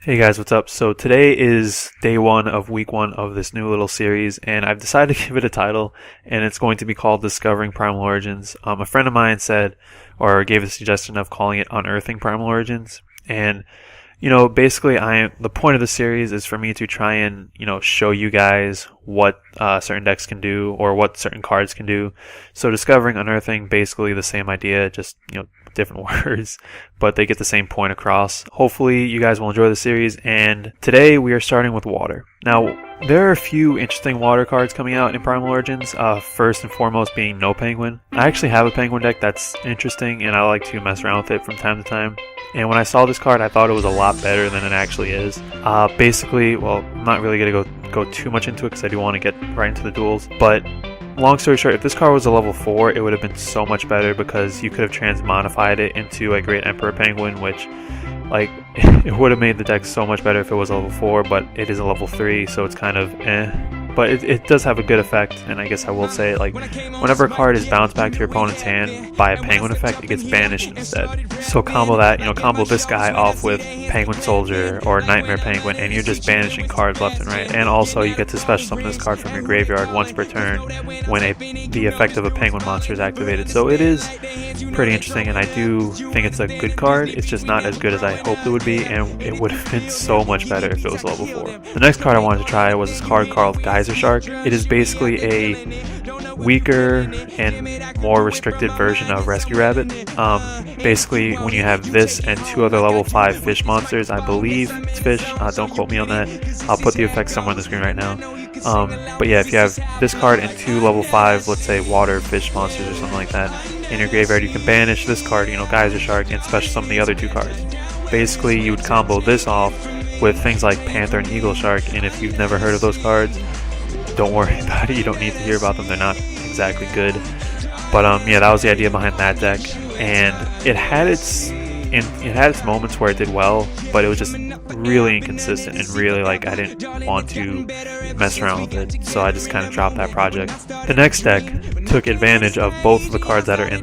Hey guys, what's up? So today is day one of week one of this new little series, and I've decided to give it a title, and it's going to be called Discovering Primal Origins. A friend of mine said, or gave a suggestion of calling it Unearthing Primal Origins, and basically, the point of the series is for me to try and show you guys what certain decks can do or what certain cards can do. So discovering, unearthing, basically the same idea, just different words, but they get the same point across. Hopefully, you guys will enjoy the series. And today we are starting with water. Now, there are a few interesting water cards coming out in Primal Origins. First and foremost being No Penguin. I actually have a Penguin deck that's interesting, and I like to mess around with it from time to time. And when I saw this card, I thought it was a lot better than it actually is. Basically, well, I'm not really going to go too much into it because I do want to get right into the duels. But long story short, if this card was a level 4, it would have been so much better because you could have transmodified it into a Great Emperor Penguin, which, it would have made the deck so much better if it was a level 4, but it is a level 3, so it's kind of eh. But it does have a good effect, and I guess I will say, whenever a card is bounced back to your opponent's hand by a Penguin effect, it gets banished instead. So combo that, combo this guy off with Penguin Soldier or Nightmare Penguin, and you're just banishing cards left and right. And also, you get to special summon this card from your graveyard once per turn when the effect of a Penguin monster is activated. So it is pretty interesting, and I do think it's a good card. It's just not as good as I hoped it would be, and it would have been so much better if it was level 4. The next card I wanted to try was this card called Geyser Shark. It is basically a weaker and more restricted version of Rescue Rabbit. Basically, when you have this and 2 other level 5 fish monsters, I believe it's fish, don't quote me on that. I'll put the effects somewhere on the screen right now. But yeah, if you have this card and 2 level 5, let's say water fish monsters or something like that, in your graveyard, you can banish this card, Geyser Shark, and special summon the other 2 cards. Basically, you would combo this off with things like Panther and Eagle Shark, and if you've never heard of those cards, don't worry about it. You don't need to hear about them. They're not exactly good. But yeah, that was the idea behind that deck, and it had its moments where it did well, but it was just really inconsistent and really I didn't want to mess around with it, so I just kind of dropped that project. The next deck took advantage of both of the cards that are in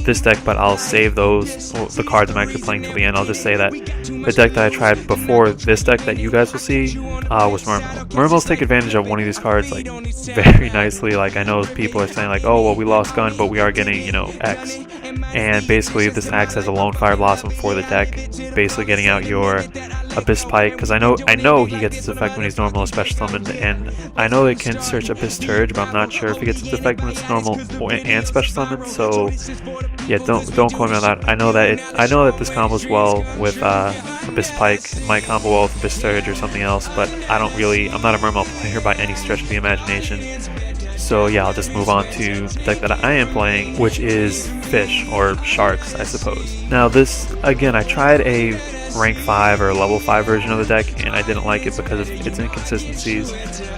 this deck, but I'll save the cards I'm actually playing till the end. I'll just say that the deck that I tried before this deck that you guys will see was Mermail. Mermails take advantage of one of these cards very nicely. I know people are saying oh well, we lost gun, but we are getting X, and basically this acts as a lone fire blossom for the deck, basically getting out your Abyss Pike, because I know he gets its effect when he's normal or special summoned, and I know it can search Abyss Turge, but I'm not sure if he gets its effect when it's normal and special summoned. So yeah, don't quote me on that. I know that this combos well with Abyss Pike. It might combo well with Abyss Turge or something else, but I'm not a Mermail player by any stretch of the imagination. So yeah, I'll just move on to the deck that I am playing, which is fish, or sharks, I suppose. Now this, again, I tried a rank 5 or level 5 version of the deck, and I didn't like it because of its inconsistencies,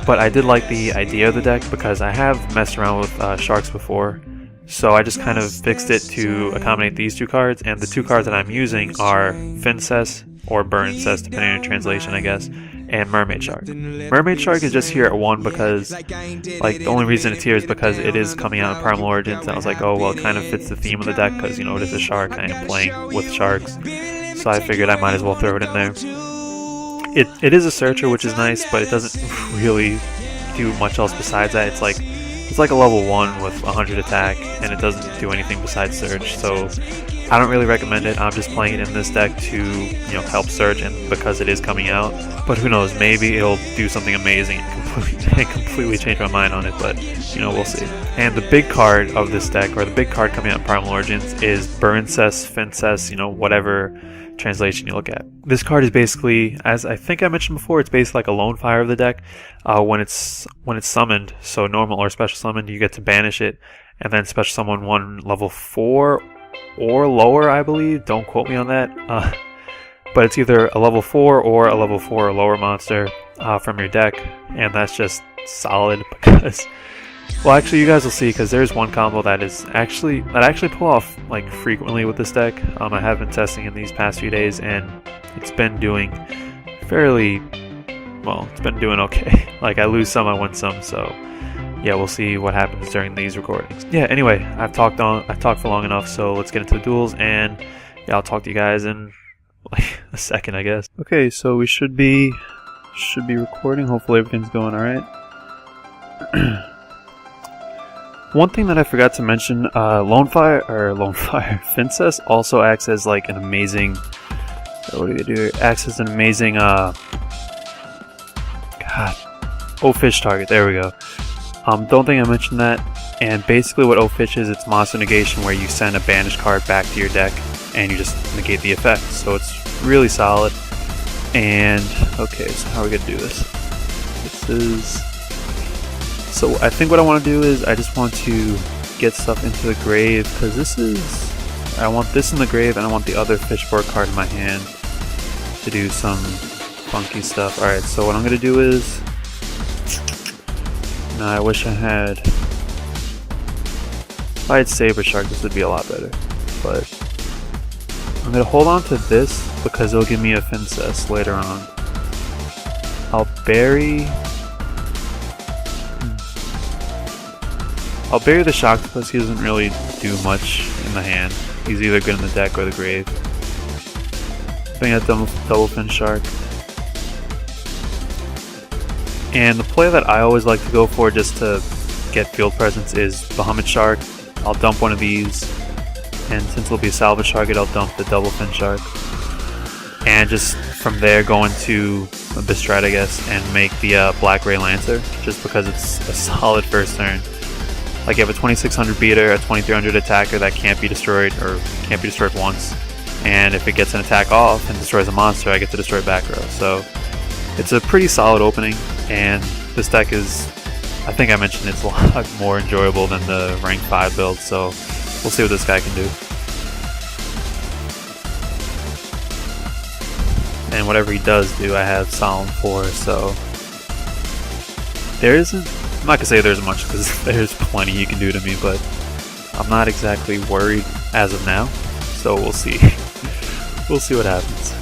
but I did like the idea of the deck because I have messed around with sharks before. So I just kind of fixed it to accommodate these 2 cards, and the 2 cards that I'm using are Fincess, or Burncess, depending on your translation, I guess, and Mermaid Shark. Mermaid Shark is just here at 1 because, the only reason it's here is because it is coming out in Primal Origins, and I was oh well, it kind of fits the theme of the deck because, it is a shark, I am playing with sharks, so I figured I might as well throw it in there. It is a searcher, which is nice, but it doesn't really do much else besides that. It's like a level 1 with 100 attack, and it doesn't do anything besides search, so I don't really recommend it. I'm just playing it in this deck to, help search, and because it is coming out. But who knows, maybe it'll do something amazing and completely change my mind on it, but, we'll see. And the big card of this deck, or the big card coming out in Primal Origins, is Burncess, Fincess, whatever translation you look at. This card is basically, as I think I mentioned before, it's basically like a lone fire of the deck. When it's summoned, so normal or special summoned, you get to banish it, and then special summon one level 4 or lower, I believe. Don't quote me on that. But it's either a level 4 or a level 4 or lower monster from your deck, and that's just solid because, well, actually you guys will see, because there's one combo that I actually pull off frequently with this deck. I have been testing in these past few days, and it's been doing fairly well. It's been doing okay. I lose some, I win some, so yeah, we'll see what happens during these recordings. Yeah, anyway, I've talked for long enough, so let's get into the duels, and yeah, I'll talk to you guys in like a second, I guess. Okay, so we should be recording. Hopefully everything's going alright. One thing that I forgot to mention, Lonefire Fincest also acts as like an amazing, what do you do? Acts as an amazing, fish target, there we go. Don't think I mentioned that, and basically what O-Fish is, it's monster negation where you send a banished card back to your deck and you just negate the effect, so it's really solid. And, okay, so how are we gonna do this? So I think what I want to do is I just want to get stuff into the grave, because I want this in the grave and I want the other fishboard card in my hand to do some funky stuff. Alright, so what I'm going to do is, now I wish I had, if I had Saber Shark this would be a lot better, but I'm going to hold on to this because it'll give me a Fincest later on. I'll bury the Shocktopus. He doesn't really do much in the hand. He's either good in the deck or the grave. I think I double fin Shark. And the play that I always like to go for just to get field presence is Bahamut Shark. I'll dump one of these, and since it'll be a salvage target, I'll dump the double fin Shark. And just from there go into Bestrat, I guess, and make the Black Ray Lancer, just because it's a solid first turn. Like, you have a 2600 beater, a 2300 attacker that can't be destroyed, or can't be destroyed once. And if it gets an attack off and destroys a monster, I get to destroy back row. So it's a pretty solid opening, and this deck is, I think I mentioned it's a lot more enjoyable than the rank 5 build, so we'll see what this guy can do. And whatever he does do, I have Solemn 4, so there isn't, I'm not going to say there's much, because there's plenty he can do to me, but I'm not exactly worried as of now, so we'll see. We'll see what happens.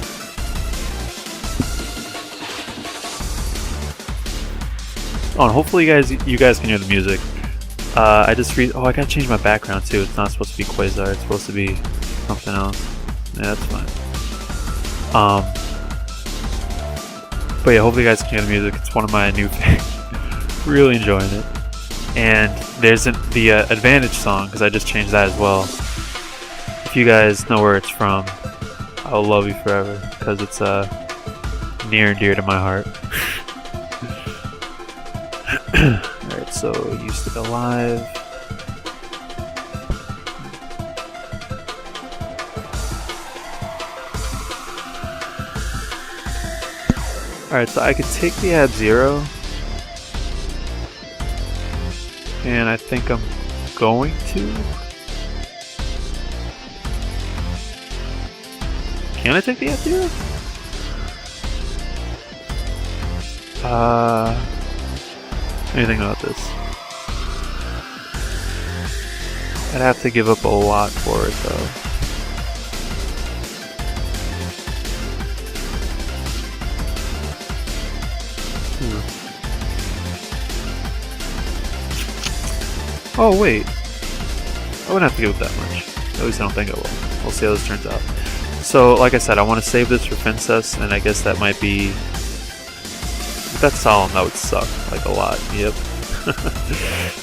Oh, and hopefully you guys can hear the music. I gotta change my background too. It's not supposed to be Quasar, it's supposed to be something else. Yeah, that's fine. But yeah, hopefully you guys can hear the music. It's one of my new favorites. Really enjoying it. And there's the Advantage song, because I just changed that as well. If you guys know where it's from, I will love you forever, because it's near and dear to my heart. Alright, so used to go live. Alright, so I could take the Ab-Zero, and I think I'm going to. Can I take the Ab-Zero? What do you think about this? I'd have to give up a lot for it though. Oh wait, I wouldn't have to give it that much. At least I don't think I will. We'll see how this turns out. So, like I said, I want to save this for Fincest, and I guess that might be... If that's Solemn, that would suck, like, a lot. Yep.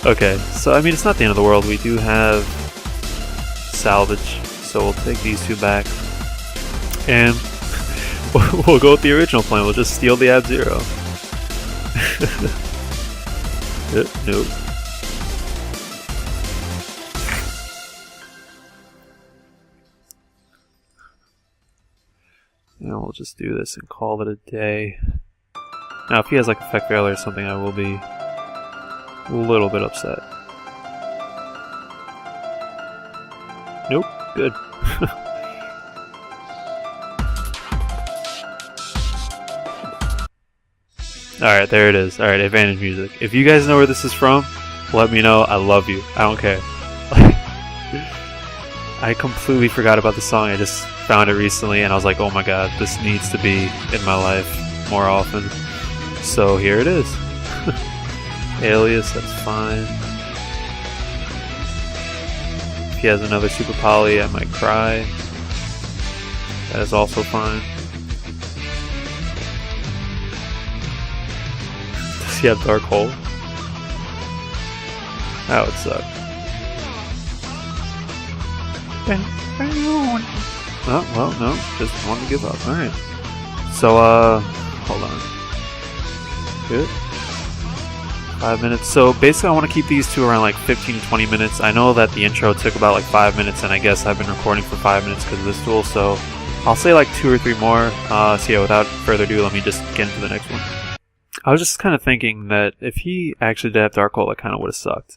Okay, so, I mean, it's not the end of the world. We do have Salvage, so we'll take these two back. And we'll go with the original plan. We'll just steal the Ab-Zero. Nope. And we'll just do this and call it a day. Now, if he has like Effect Failure or something, I will be a little bit upset. Nope, good. Alright, there it is. Alright, Advantage music. If you guys know where this is from, let me know. I love you. I don't care. I completely forgot about the song. I just found it recently and I was like, oh my god, this needs to be in my life more often. So here it is. Alias, that's fine. If he has another Super Poly, I might cry. That is also fine. Does he have Dark Hole? That would suck. Oh, well, no. Just wanted to give up. Alright. So, hold on. Good. 5 minutes. So basically I want to keep these two around like 15 to 20 minutes. I know that the intro took about like 5 minutes, and I guess I've been recording for 5 minutes because of this tool, so I'll say like 2 or 3 more. So yeah, without further ado, let me just get into the next one. I was just kind of thinking that if he actually did have Dark Hole, it kind of would have sucked.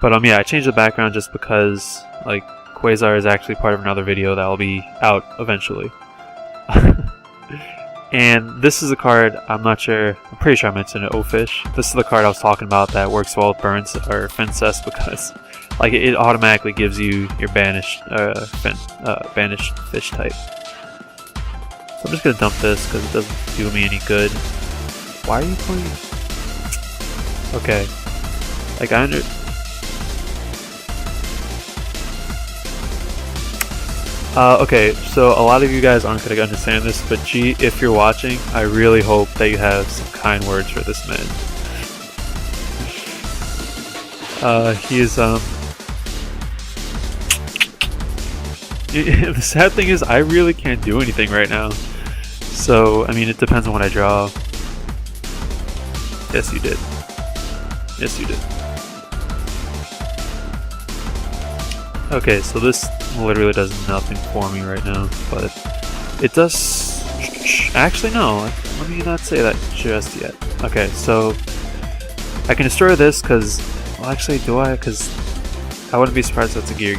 But yeah, I changed the background just because like Quasar is actually part of another video that will be out eventually. And this is a card, I'm not sure, I'm pretty sure I mentioned it, O-Fish. This is the card I was talking about that works well with Burns or Fincest because like it automatically gives you your banished banished fish type. So I'm just gonna dump this because it doesn't do me any good. Why are you playing? Okay. Like okay, so a lot of you guys aren't going to understand this, but G, if you're watching, I really hope that you have some kind words for this man. He is, the sad thing is, I really can't do anything right now. So, I mean, it depends on what I draw. Yes, you did. Yes, you did. Okay, so this literally does nothing for me right now, but it does... Actually, no. Let me not say that just yet. Okay, so I can destroy this because... Well, actually, do I? Because I wouldn't be surprised if that's a gear.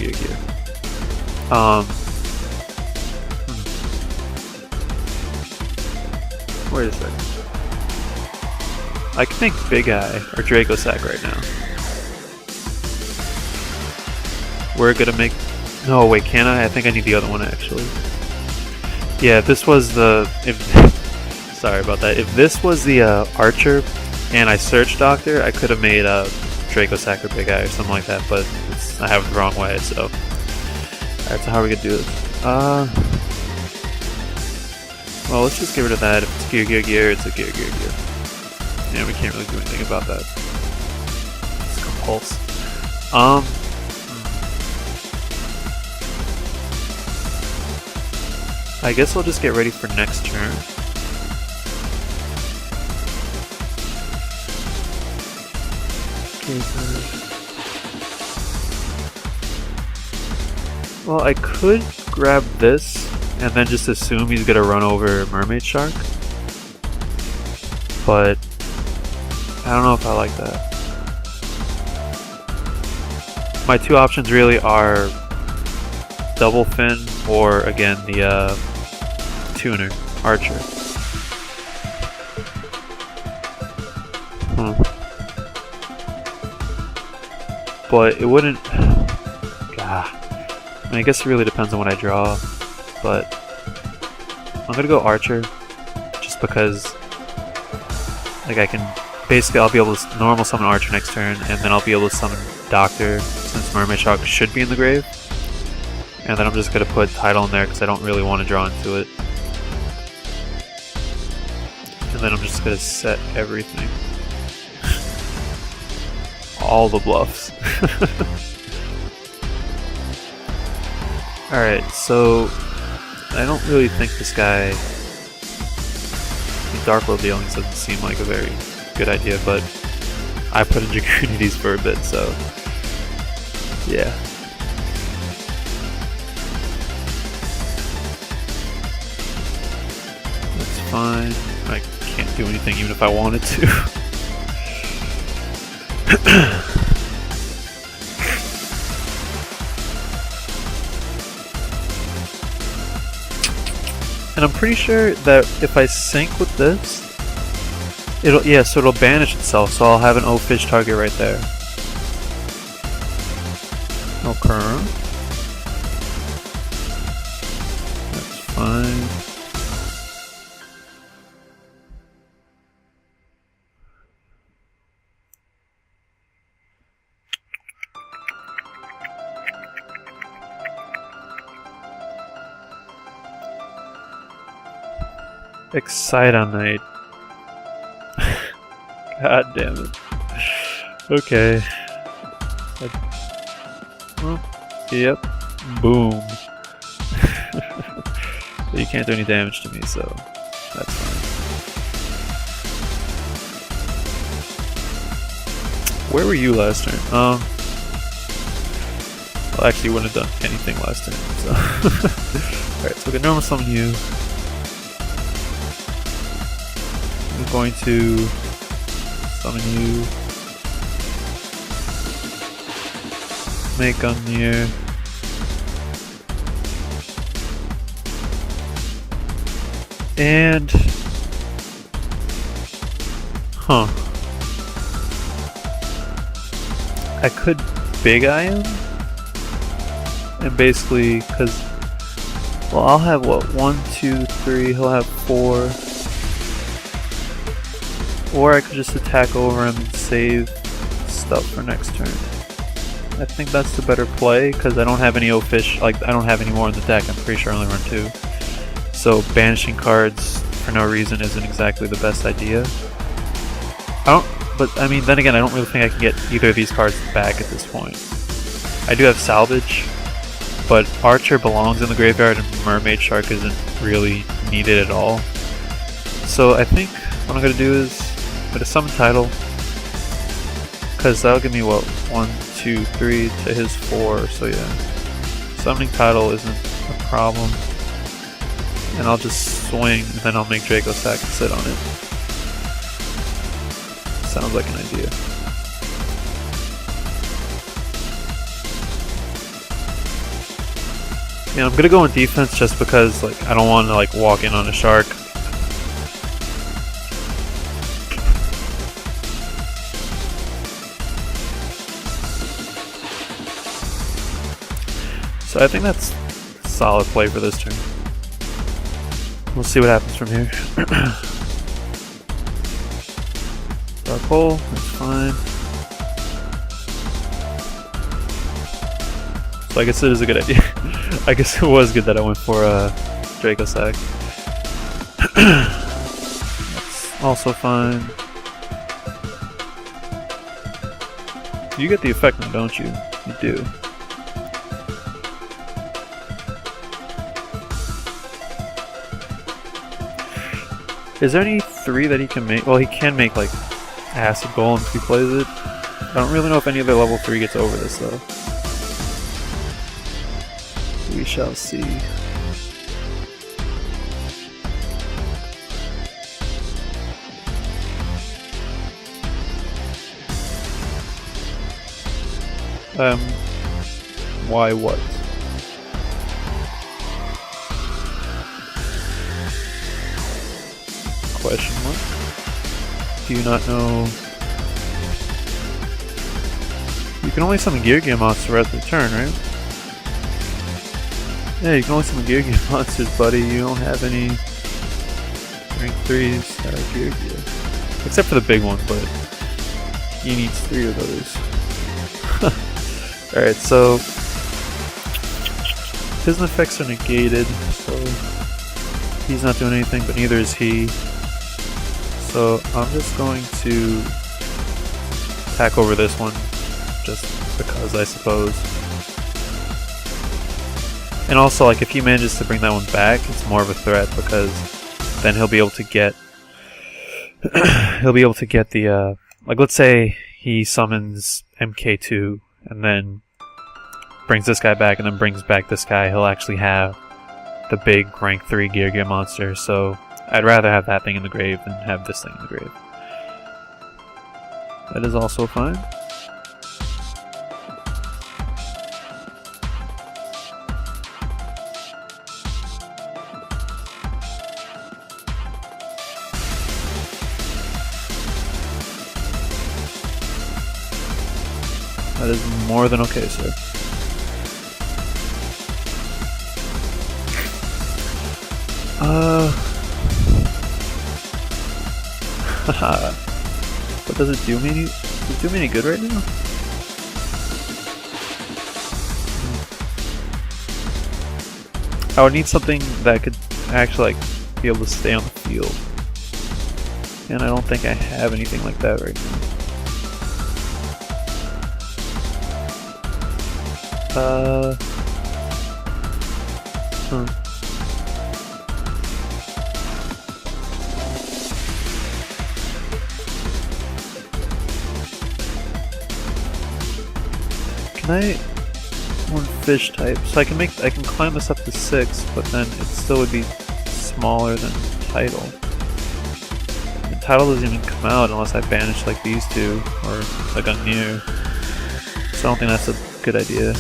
Wait a second. I can make Big Eye or Dracosac right now. We're gonna make... No, wait, can I? I think I need the other one, actually. Yeah, if this was the... Sorry about that. If this was the Archer and I searched Doctor, I could have made Dracosac or Big Eye or something like that, but I have it the wrong way, so... Alright, so how are we gonna do this? Well, let's just get rid of that. If it's gear, it's a gear. Yeah, we can't really do anything about that. It's compulse. I guess I'll just get ready for next turn. Well, I could grab this and then just assume he's gonna run over Mermaid Shark. But I don't know if I like that. My two options really are Double Fin or again the tuner, Archer. But it wouldn't... Gah. I mean, I guess it really depends on what I draw, but I'm gonna go Archer, just because like I can... Basically, I'll be able to normal summon Archer next turn, and then I'll be able to summon Doctor, since Mermaid Shark should be in the grave. And then I'm just gonna put Tidal in there, because I don't really want to draw into it. And then I'm just gonna set everything. All the bluffs. Alright, so I don't really think this guy... Dark World Dealings doesn't seem like a very good idea, but I put in Jacunities for a bit, so yeah. That's fine. I can't do anything even if I wanted to. And I'm pretty sure that if I sync with this, so it'll banish itself, so I'll have an O-Fish target right there. Okay. That's fine. Excite on night. God damn it. Okay. Well, yep. Boom. You can't do any damage to me, so that's fine. Where were you last turn? Well, actually, you wouldn't have done anything last turn. So. Alright, so we can normal summon you. I'm going to summon you. Make Gungnir. And I could Big Eye him, and basically, because, well, I'll have what, 1, 2, 3, he'll have 4, or I could just attack over him and save stuff for next turn. I think that's the better play, because I don't have any O-Fish, like, I don't have any more in the deck. I'm pretty sure I only run 2. So banishing cards for no reason isn't exactly the best idea. But I mean, then again, I don't really think I can get either of these cards back at this point. I do have Salvage, but Archer belongs in the graveyard and Mermaid Shark isn't really needed at all. So I think what I'm going to do is I'm going to summon Tidal, because that'll give me what, 1, 2, 3 to his 4, so yeah. Summoning Tidal isn't a problem. And I'll just swing, and then I'll make Draco Sack and sit on it. Sounds like an idea. Yeah, I'm gonna go in defense just because, like, I don't want to like walk in on a shark. So I think that's a solid play for this turn. We'll see what happens from here. Dark Hole, that's fine. So I guess it is a good idea. I guess it was good that I went for Draco Sack. That's also fine. You get the effect now, don't you? You do. Is there any 3 that he can make? Well, he can make like Acid Golem if he plays it. I don't really know if any other level 3 gets over this though. We shall see. Why what? Question mark? Do you not know? You can only summon Gear monsters throughout the turn, right? Yeah, you can only summon Gear monsters, buddy. You don't have any rank 3s that are Gear. Except for the big one, but he needs 3 of those. Alright, so his effects are negated, so he's not doing anything, but neither is he. So I'm just going to attack over this one, just because I suppose. And also, like, if he manages to bring that one back, it's more of a threat because then he'll be able to get the like, let's say he summons MK2 and then brings this guy back and then brings back this guy. He'll actually have the big rank 3 Gear monster. So I'd rather have that thing in the grave than have this thing in the grave. That is also fine. That is more than okay, sir. But does it do me any? Does it do me any good right now? I would need something that could actually like be able to stay on the field. And I don't think I have anything like that right now. Can I one fish type? So I can climb this up to 6, but then it still would be smaller than Tidal. And Tidal doesn't even come out unless I banish like these two or like a near. So I don't think that's a good idea.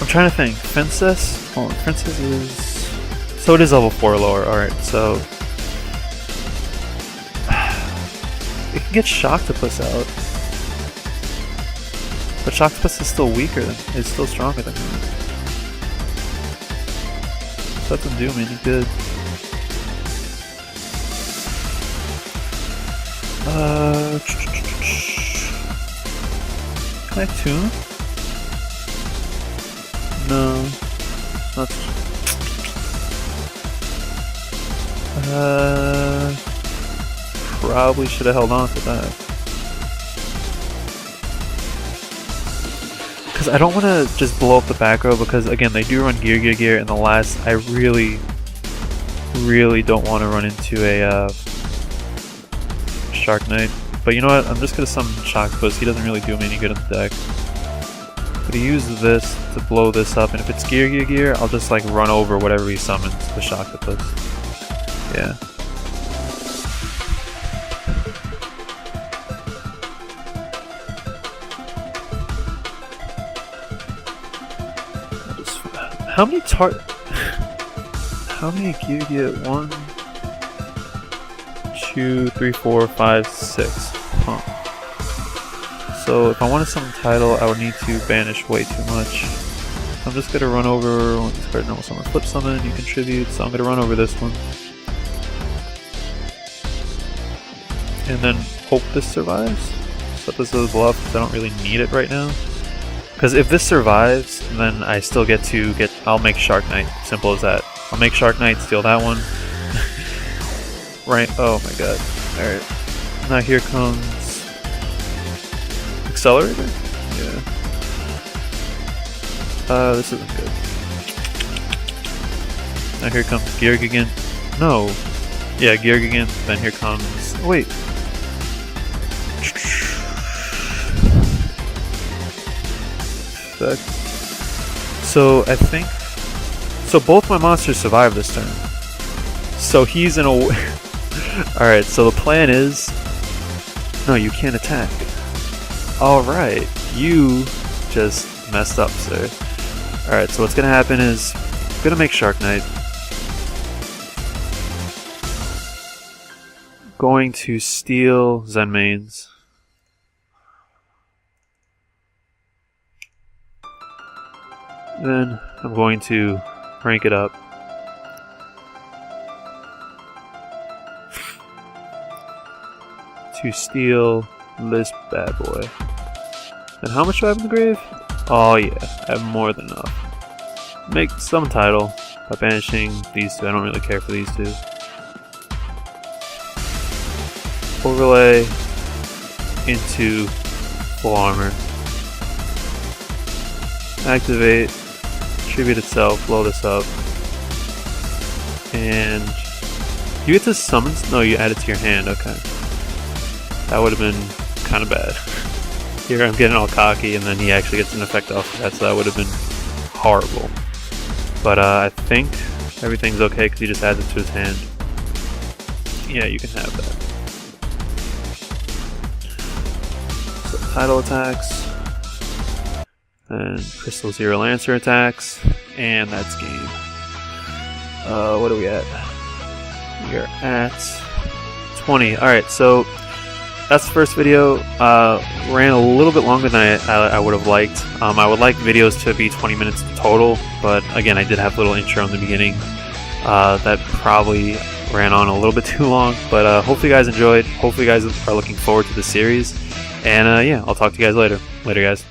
I'm trying to think. Princess? Oh, Princess is... So it is level 4 lower, alright, so... It can get Shocktopus out. But Shocktopus is still weaker than... is still stronger than him. So that doesn't do me any good. Can I tune? No. Not. Probably should have held on to that. Because I don't want to just blow up the back row, because again, they do run gear, and the last, I really don't want to run into a Shark Knight. But you know what, I'm just going to summon Shocktopus. He doesn't really do me any good in the deck. I'm going to use this to blow this up, and if it's gear, I'll just like run over whatever he summons with Shocktopus. Yeah. How many How many gear? 1, 2, 3, 4, 5, 6. Huh. So if I wanted some Tidal, I would need to banish way too much. I'm just gonna run over one card. Normal summon, flip summon, you contribute. So I'm gonna run over this one, and then hope this survives. Set this as a bluff because I don't really need it right now. Because if this survives, then I still get to I'll make Shark Knight. Simple as that. I'll make Shark Knight, steal that one. Right. Oh my god. Alright. Now here comes Accelerator? Yeah. This isn't good. Now here comes Geargigan. No. Yeah, Geargigan. Then here comes... Wait. So I think... So both my monsters survive this turn. So he's in a... Alright, so the plan is... No, you can't attack. Alright, you just messed up, sir. Alright, so what's gonna happen is... I'm gonna make Shark Knight. Going to steal Zenmaines. Then I'm going to rank it up. To steal this bad boy. And how much do I have in the grave? Oh yeah, I have more than enough. Make some Tidal by banishing these two. I don't really care for these two. Overlay into full armor. Activate. Tribute itself, blow this up, and you get to summon. No, you add it to your hand. Okay, that would have been kind of bad. Here I'm getting all cocky, and then he actually gets an effect off of that, so that would have been horrible. But I think everything's okay because he just adds it to his hand. Yeah, you can have that. So Tidal attacks. And Crystal Zero Lancer attacks, and that's game. What are we at? We are at 20. Alright, so that's the first video. Ran a little bit longer than I would have liked. I would like videos to be 20 minutes total, but again, I did have a little intro in the beginning. That probably ran on a little bit too long, but hopefully you guys enjoyed. Hopefully you guys are looking forward to the series. And yeah, I'll talk to you guys later. Later, guys.